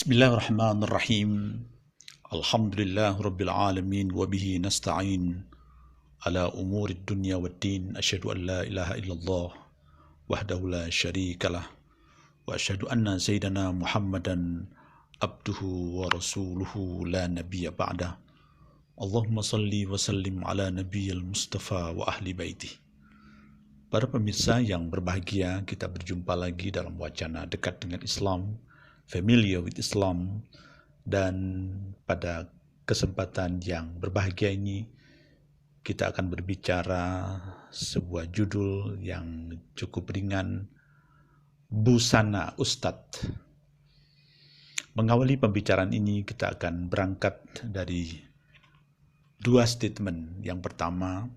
Bismillahirrahmanirrahim. Alhamdulillah Rabbil Alamin. Wabihi nasta'in ala umuri dunya wa din. Asyhadu an la ilaha illallah wahdahu la syarikalah. Wa asyhadu anna sayyidana Muhammadan abduhu wa rasuluhu la nabiyya ba'dah. Allahumma salli wa sallim ala nabiyyil mustafa wa ahli baitih. Para pemirsa yang berbahagia, kita berjumpa lagi dalam wacana dekat dengan Islam, Familiar with Islam, dan pada kesempatan yang berbahagia ini kita akan berbicara sebuah judul yang cukup ringan, Busana Ustadz. Mengawali pembicaraan ini kita akan berangkat dari dua statement. Yang pertama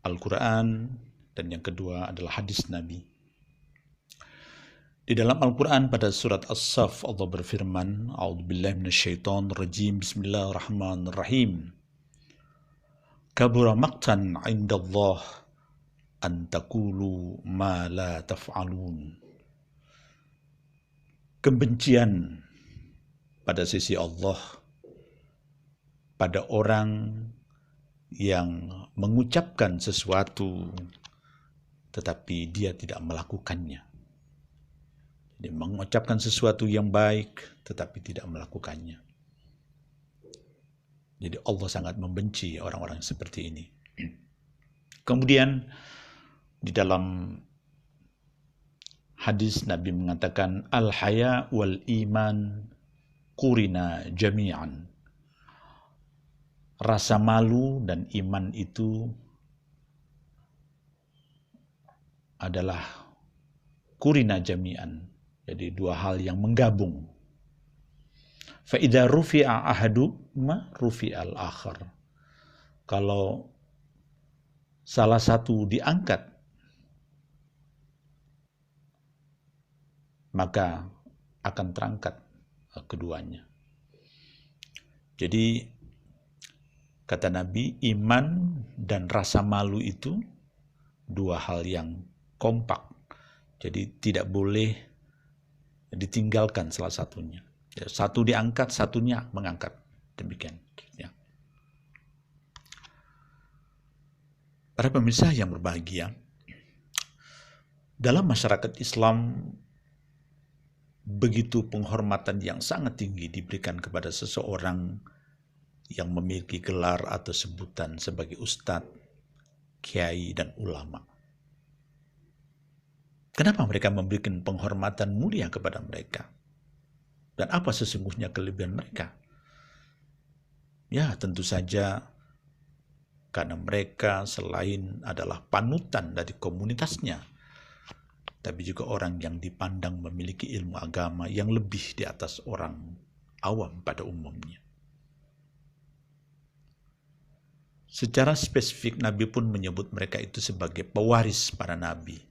Al-Quran dan yang kedua adalah hadis Nabi. Di dalam Al-Quran pada surat As-Saff Allah berfirman, A'udzubillahi minasyaitonir rajim, Bismillahirrahmanirrahim. Kabura maqtan 'indallah an taqulu ma la taf'alun. Kebencian pada sisi Allah pada orang yang mengucapkan sesuatu tetapi dia tidak melakukannya. Dia mengucapkan sesuatu yang baik tetapi tidak melakukannya. Jadi Allah sangat membenci orang-orang seperti ini. Kemudian di dalam hadis Nabi mengatakan al-haya wal iman qurina jami'an. Rasa malu dan iman itu adalah qurina jami'an. Jadi dua hal yang menggabung. Fa idza rufi'a ahaduma rufi'al akhar. Kalau salah satu diangkat, maka akan terangkat keduanya. Jadi kata Nabi, iman dan rasa malu itu dua hal yang kompak. Jadi tidak boleh ditinggalkan salah satunya. Satu diangkat, satunya mengangkat. Demikian. Ya. Para pemirsa yang berbahagia, dalam masyarakat Islam begitu penghormatan yang sangat tinggi diberikan kepada seseorang yang memiliki gelar atau sebutan sebagai ustadz, kiai, dan ulama. Kenapa mereka memberikan penghormatan mulia kepada mereka? Dan apa sesungguhnya kelebihan mereka? Ya, tentu saja karena mereka selain adalah panutan dari komunitasnya, tapi juga orang yang dipandang memiliki ilmu agama yang lebih di atas orang awam pada umumnya. Secara spesifik Nabi pun menyebut mereka itu sebagai pewaris para nabi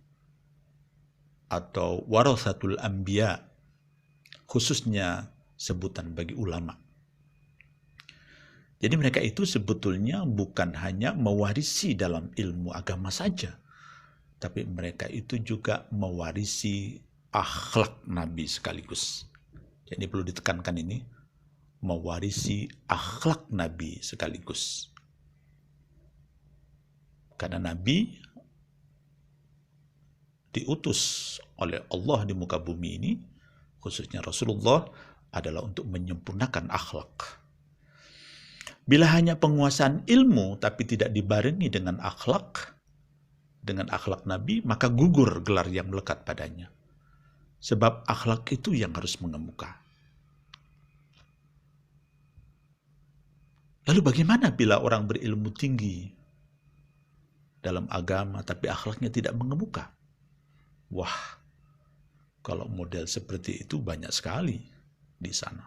atau warathatul anbiya, khususnya sebutan bagi ulama. Jadi mereka itu sebetulnya bukan hanya mewarisi dalam ilmu agama saja, tapi mereka itu juga mewarisi akhlak Nabi sekaligus. Jadi perlu ditekankan ini, mewarisi akhlak Nabi sekaligus. Karena Nabi diutus oleh Allah di muka bumi ini, khususnya Rasulullah, adalah untuk menyempurnakan akhlak. Bila hanya penguasaan ilmu tapi tidak dibarengi dengan akhlak Nabi, maka gugur gelar yang melekat padanya. Sebab akhlak itu yang harus mengemuka. Lalu bagaimana bila orang berilmu tinggi dalam agama tapi akhlaknya tidak mengemuka? Wah, kalau model seperti itu banyak sekali di sana.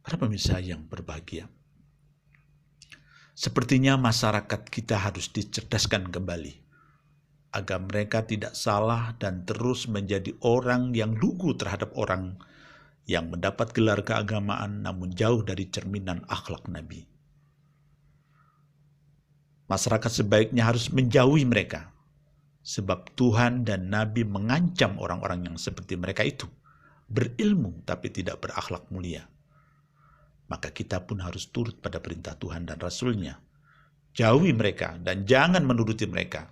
Para pemirsa yang berbahagia, sepertinya masyarakat kita harus dicerdaskan kembali agar mereka tidak salah dan terus menjadi orang yang lugu terhadap orang yang mendapat gelar keagamaan namun jauh dari cerminan akhlak Nabi. Masyarakat sebaiknya harus menjauhi mereka Sebab Tuhan dan Nabi mengancam orang-orang yang seperti mereka itu, berilmu tapi tidak berakhlak mulia. Maka kita pun harus turut pada perintah Tuhan dan Rasul-Nya. Jauhi mereka dan jangan menuruti mereka.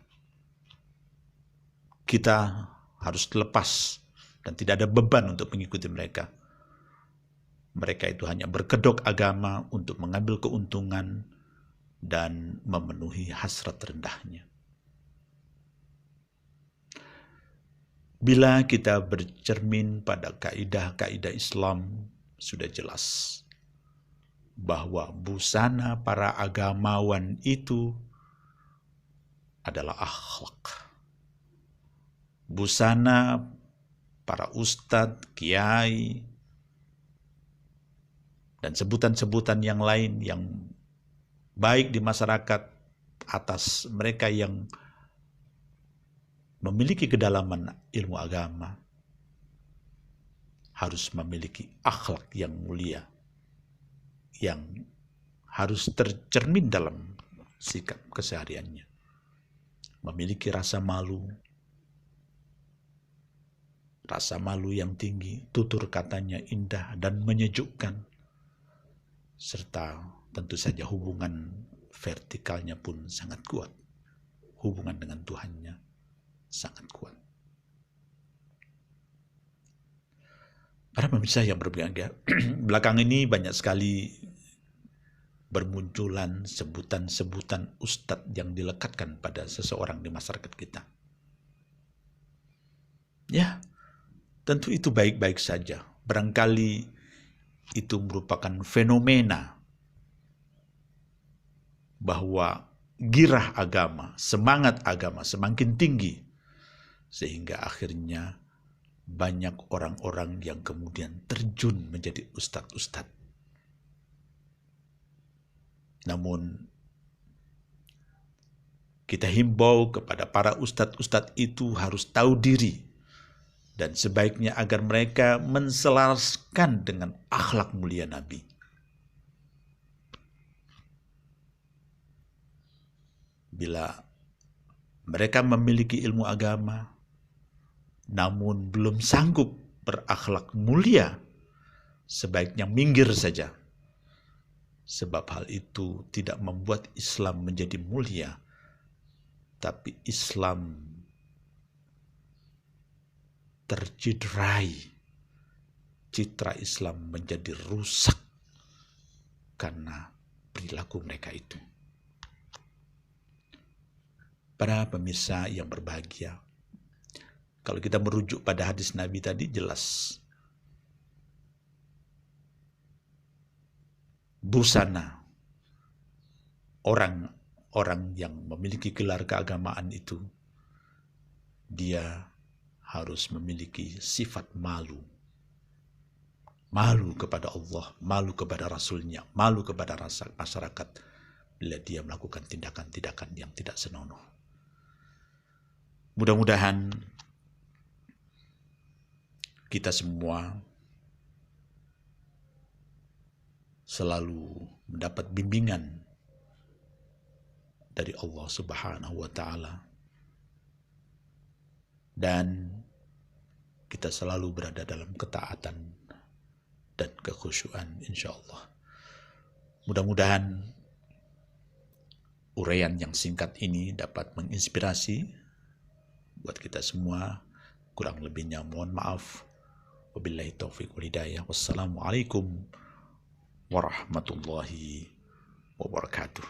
Kita harus lepas dan tidak ada beban untuk mengikuti mereka. Mereka itu hanya berkedok agama untuk mengambil keuntungan dan memenuhi hasrat rendahnya. Bila kita bercermin pada kaidah-kaidah Islam, sudah jelas bahwa busana para agamawan itu adalah akhlak. Busana para ustadz, kiai, dan sebutan-sebutan yang lain yang baik di masyarakat atas mereka yang memiliki kedalaman ilmu agama harus memiliki akhlak yang mulia yang harus tercermin dalam sikap kesehariannya. Memiliki rasa malu yang tinggi, tutur katanya indah dan menyejukkan, serta tentu saja hubungan vertikalnya pun sangat kuat. Hubungan dengan Tuhannya sangat kuat. Para pemirsa yang berbahagia, belakang ini banyak sekali bermunculan sebutan-sebutan ustadz yang dilekatkan pada seseorang di masyarakat kita. Ya, tentu itu baik-baik saja. Barangkali itu merupakan fenomena bahwa girah agama, semangat agama semakin tinggi, sehingga akhirnya banyak orang-orang yang kemudian terjun menjadi ustadz-ustadz. Namun, kita himbau kepada para ustadz-ustadz itu harus tahu diri, dan sebaiknya agar mereka menselaraskan dengan akhlak mulia Nabi. Bila mereka memiliki ilmu agama, namun belum sanggup berakhlak mulia, sebaiknya minggir saja. Sebab hal itu tidak membuat Islam menjadi mulia, tapi Islam tercederai. Citra Islam menjadi rusak karena perilaku mereka itu. Para pemirsa yang berbahagia, kalau kita merujuk pada hadis Nabi tadi, jelas busana orang yang memiliki gelar keagamaan itu, dia harus memiliki sifat malu. Malu kepada Allah, malu kepada Rasul-Nya, malu kepada masyarakat bila dia melakukan tindakan-tindakan yang tidak senonoh. Mudah-mudahan kita semua selalu mendapat bimbingan dari Allah Subhanahu wa Ta'ala, dan kita selalu berada dalam ketaatan dan kekhusyuan, insya Allah. Mudah-mudahan uraian yang singkat ini dapat menginspirasi buat kita semua. Kurang lebihnya mohon maaf. Wabillahi taufiq wal hidayah. Wassalamualaikum warahmatullahi wabarakatuh.